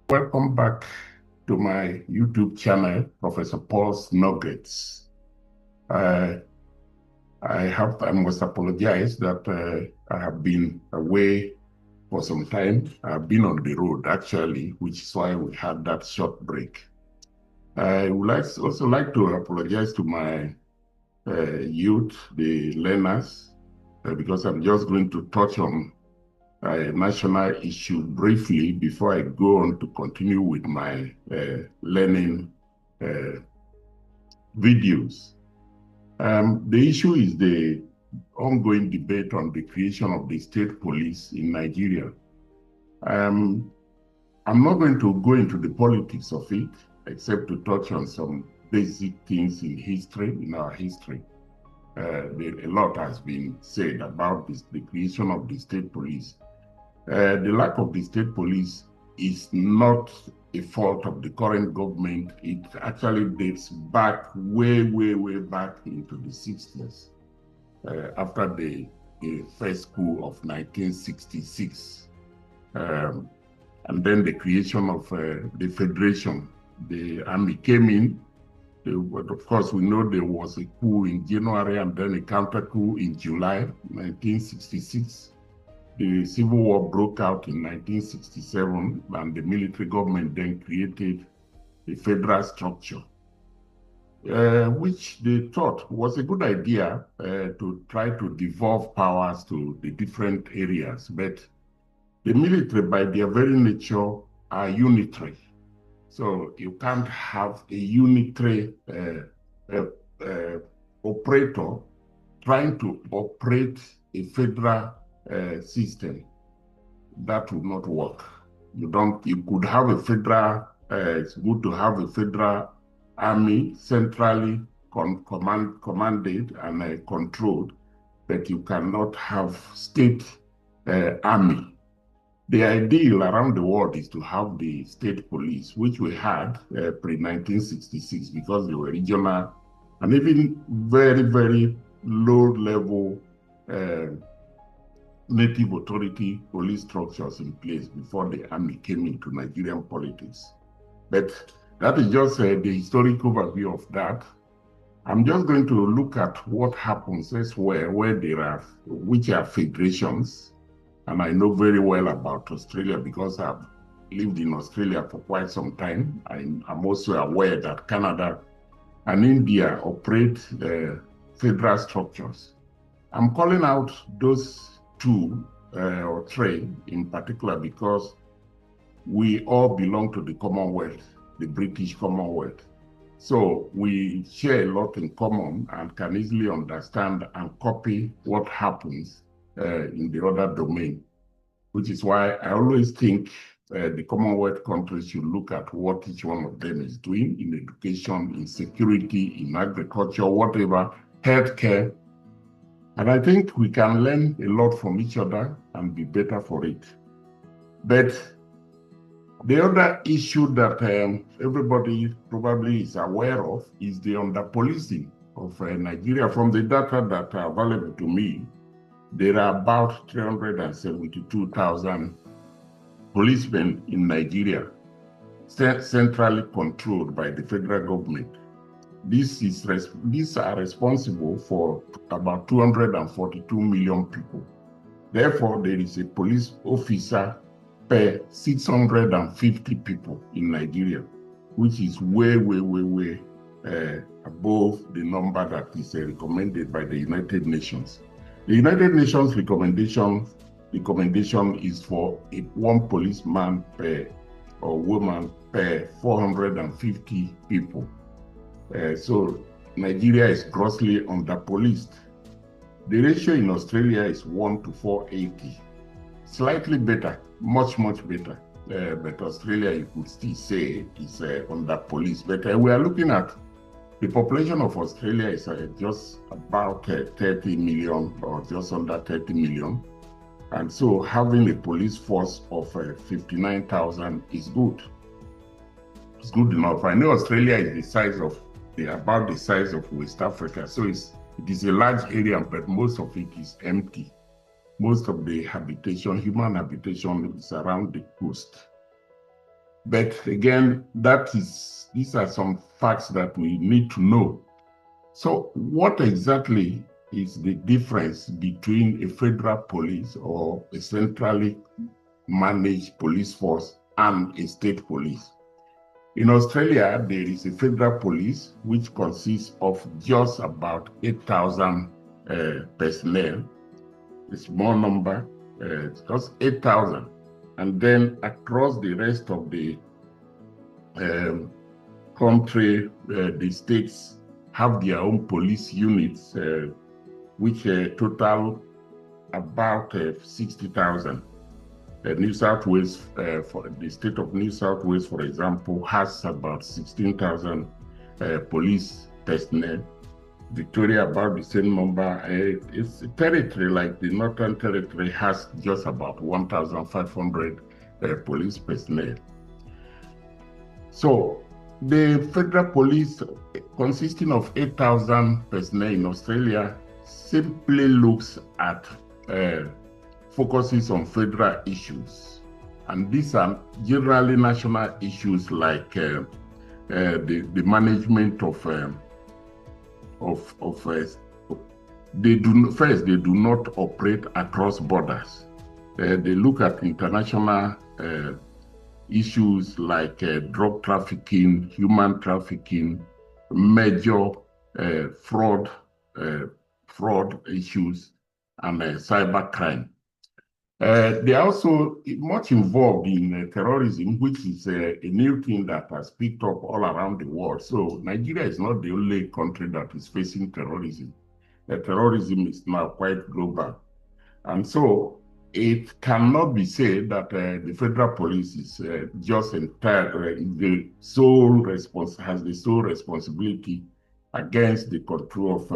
Welcome back to my YouTube channel, Professor Paul's Nuggets. I must apologize that I have been away for some time. I've been on the road, actually, which is why we had that short break. I would also like to apologize to my youth, the learners, because I'm just going to touch on a national issue briefly before I go on to continue with my learning videos. The issue is the ongoing debate on the creation of the state police in Nigeria. I'm not going to go into the politics of it, except to touch on some basic things in our history. A lot has been said about the creation of the state police. The lack of the state police is not a fault of the current government. It actually dates back way back into the 60s, after the first coup of 1966. And then the creation of the federation. The army came in, but of course we know there was a coup in January and then a counter coup in July 1966. The Civil War broke out in 1967, and the military government then created a federal structure, which they thought was a good idea to try to devolve powers to the different areas. But the military, by their very nature, are unitary. So you can't have a unitary operator trying to operate a federal system. That would not work. You could have a federal, it's good to have a federal army centrally commanded and controlled, but you cannot have state army. The ideal around the world is to have the state police, which we had pre-1966, because they were regional and even very low-level native authority police structures in place before the army came into Nigerian politics. But that is just the historic overview of that. I'm just going to look at what happens elsewhere which are federations. And I know very well about Australia because I've lived in Australia for quite some time. I'm also aware that Canada and India operate federal structures. I'm calling out those two or three in particular because we all belong to the Commonwealth, the British Commonwealth. So we share a lot in common and can easily understand and copy what happens in the other domain, which is why I always think the Commonwealth countries should look at what each one of them is doing in education, in security, in agriculture, whatever, healthcare. And I think we can learn a lot from each other and be better for it. But the other issue that everybody probably is aware of is the under-policing of Nigeria. From the data that are available to me, there are about 372,000 policemen in Nigeria, centrally controlled by the federal government. These are responsible for about 242 million people. Therefore, there is a police officer per 650 people in Nigeria, which is way above the number that is recommended by the United Nations. The United Nations recommendation is for one policeman or woman per 450 people. So Nigeria is grossly under-policed. The ratio in Australia is 1 to 480. Slightly better, much better. But Australia, you could still say, is under-policed. But we are looking at the population of Australia is just about 30 million or just under 30 million. And so having a police force of 59,000 is good. It's good enough. I know Australia is about the size of West Africa. So it is a large area, but most of it is empty. Most of the human habitation is around the coast. But again, these are some facts that we need to know. So what exactly is the difference between a federal police or a centrally managed police force and a state police? In Australia, there is a federal police which consists of just about 8,000 personnel, a small number, just 8,000. And then across the rest of the country, the states have their own police units, which total about 60,000. New South Wales, for the state of New South Wales, for example, has about 16,000 police personnel. Victoria, about the same number. It's a territory like the Northern Territory has just about 1,500 police personnel. So the federal police, consisting of 8,000 personnel in Australia, simply looks at focuses on federal issues. And these are generally national issues like the management of they do not operate across borders. They look at international issues like drug trafficking, human trafficking, major fraud issues, and cyber crime. They are also much involved in terrorism, which is a new thing that has picked up all around the world. So Nigeria is not the only country that is facing terrorism. Terrorism is now quite global. And so it cannot be said that the federal police is just has the sole responsibility against the control of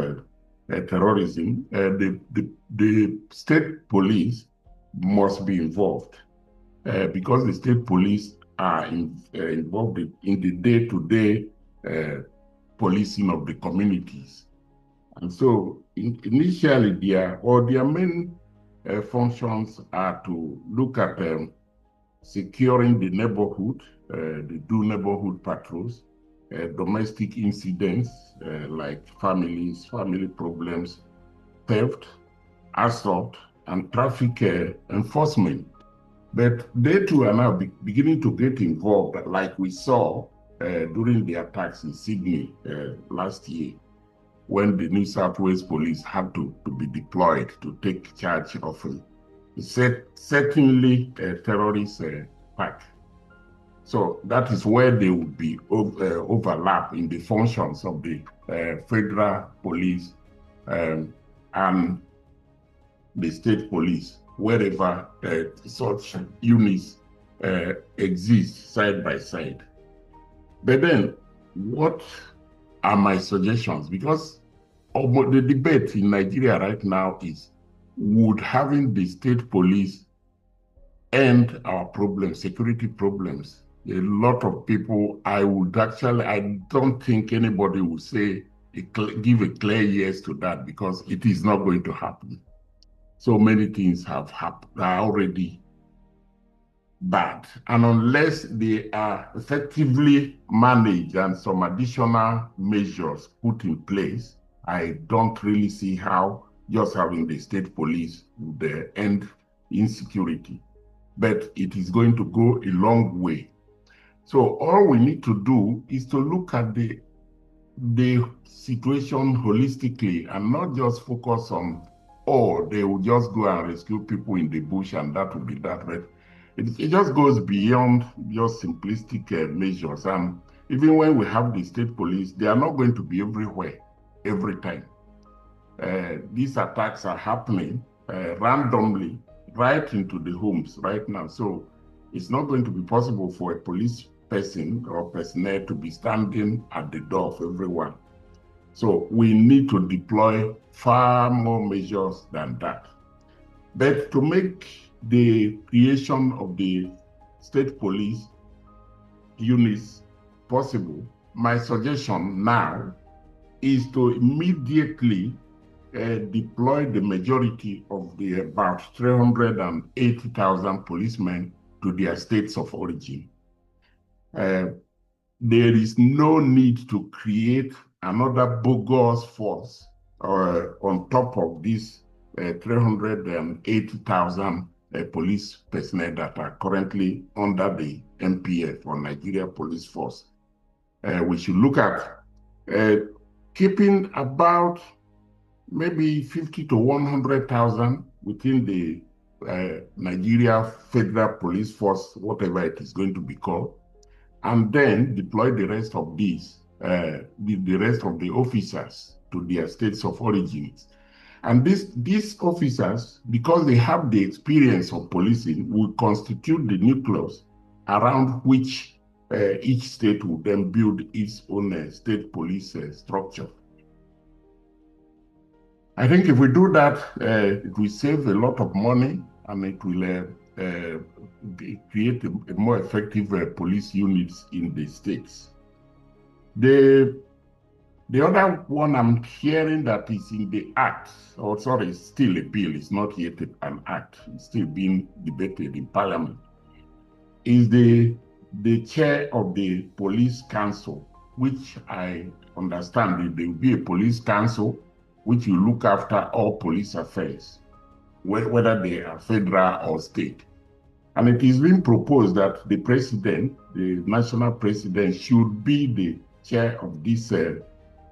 terrorism. The state police must be involved because the state police are involved in the day-to-day policing of the communities. And so initially their main functions are to look at securing the neighborhood, they do neighborhood patrols, domestic incidents like family problems, theft, assault, and traffic enforcement. But they too are now beginning to get involved, like we saw during the attacks in Sydney last year, when the New South Wales police had to be deployed to take charge of certainly a terrorist attack. So that is where they would be overlap in the functions of the federal police and the state police, wherever such units exist side by side. But then, what are my suggestions? Because the debate in Nigeria right now is, would having the state police end our problems, security problems? A lot of people, I don't think anybody would say, give a clear yes to that, because it is not going to happen. So many things are already bad. And unless they are effectively managed and some additional measures put in place, I don't really see how just having the state police would end insecurity. But it is going to go a long way. So all we need to do is to look at the situation holistically and not just focus on, oh, they will just go and rescue people in the bush and that will be that. But it just goes beyond just simplistic measures. And even when we have the state police, they are not going to be everywhere, every time. These attacks are happening randomly right into the homes right now. So it's not going to be possible for a police person or personnel to be standing at the door of everyone. So we need to deploy far more measures than that. But to make the creation of the state police units possible, my suggestion now is to immediately deploy the majority of the about 380,000 policemen to their states of origin. there is no need to create another bogus force on top of this 380,000 police personnel that are currently under the NPF or Nigeria Police Force. We should look at keeping about maybe 50 to 100,000 within the Nigeria Federal Police Force, whatever it is going to be called, and then deploy the rest of these, the rest of the officers to their states of origins. And these officers, because they have the experience of policing, will constitute the nucleus around which each state will then build its own state police structure. I think if we do that, it will save a lot of money, and it will create a more effective police units in the states. The other one I'm hearing that is in the act, or sorry, it's still a bill, it's not yet an act, it's still being debated in Parliament, is the chair of the police council, which I understand there will be a police council which will look after all police affairs, whether they are federal or state. And it is being proposed that the president, the national president, should be the chair of this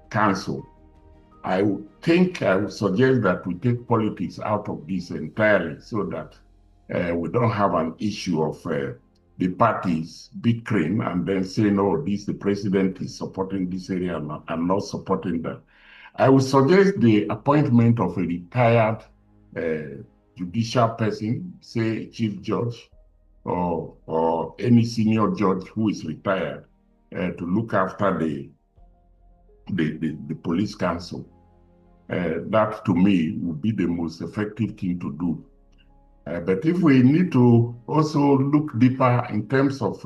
council. I would suggest that we take politics out of this entirely, so that we don't have an issue of the parties bickering and then saying, oh, the president is supporting this area and not supporting that. I would suggest the appointment of a retired judicial person, say chief judge or any senior judge who is retired, to look after the police council. That to me would be the most effective thing to do. But if we need to also look deeper in terms of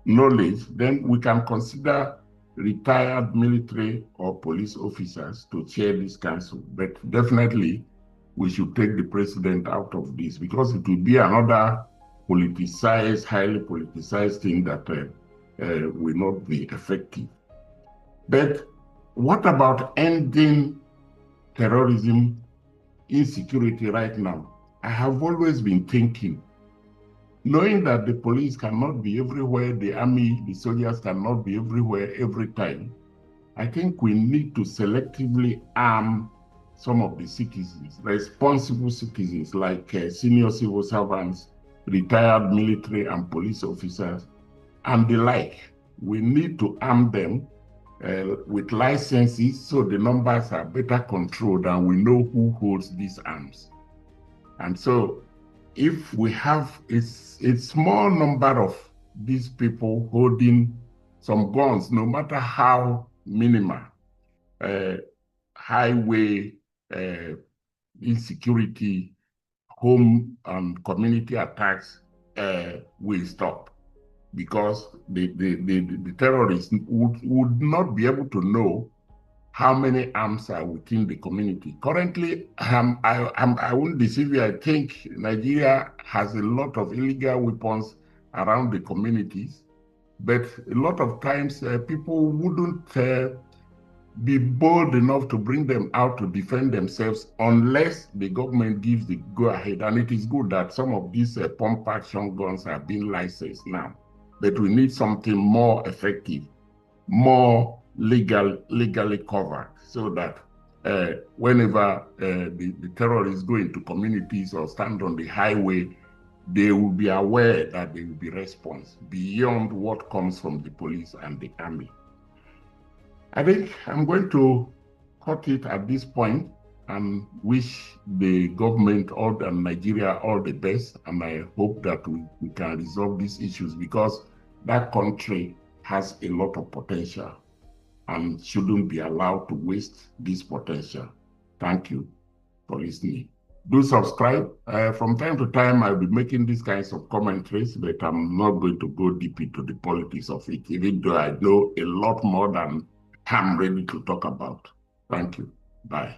knowledge, then we can consider retired military or police officers to chair this council. But definitely, we should take the president out of this, because it will be another politicized, highly politicized thing that will not be effective. But what about ending terrorism, insecurity right now? I have always been thinking, knowing that the police cannot be everywhere, the army, the soldiers cannot be everywhere every time, I think we need to selectively arm some of the citizens, responsible citizens like senior civil servants, retired military and police officers, and the like. We need to arm them with licenses so the numbers are better controlled and we know who holds these arms. And so if we have a small number of these people holding some guns, no matter how minimal, highway insecurity, home and community attacks will stop, because the terrorists would not be able to know how many arms are within the community. Currently, I won't deceive you, I think Nigeria has a lot of illegal weapons around the communities, but a lot of times people wouldn't be bold enough to bring them out to defend themselves unless the government gives the go-ahead. And it is good that some of these pump-action guns are being licensed now, but we need something more effective, more legally covered, so that whenever the terrorists go into communities or stand on the highway, they will be aware that there will be response beyond what comes from the police and the army. I think I'm going to cut it at this point and wish the government and Nigeria all the best. And I hope that we can resolve these issues, because that country has a lot of potential and shouldn't be allowed to waste this potential. Thank you for listening. Do subscribe. From time to time, I'll be making these kinds of commentaries, but I'm not going to go deep into the politics of it, even though I know a lot more than I'm ready to talk about. Thank you. Bye.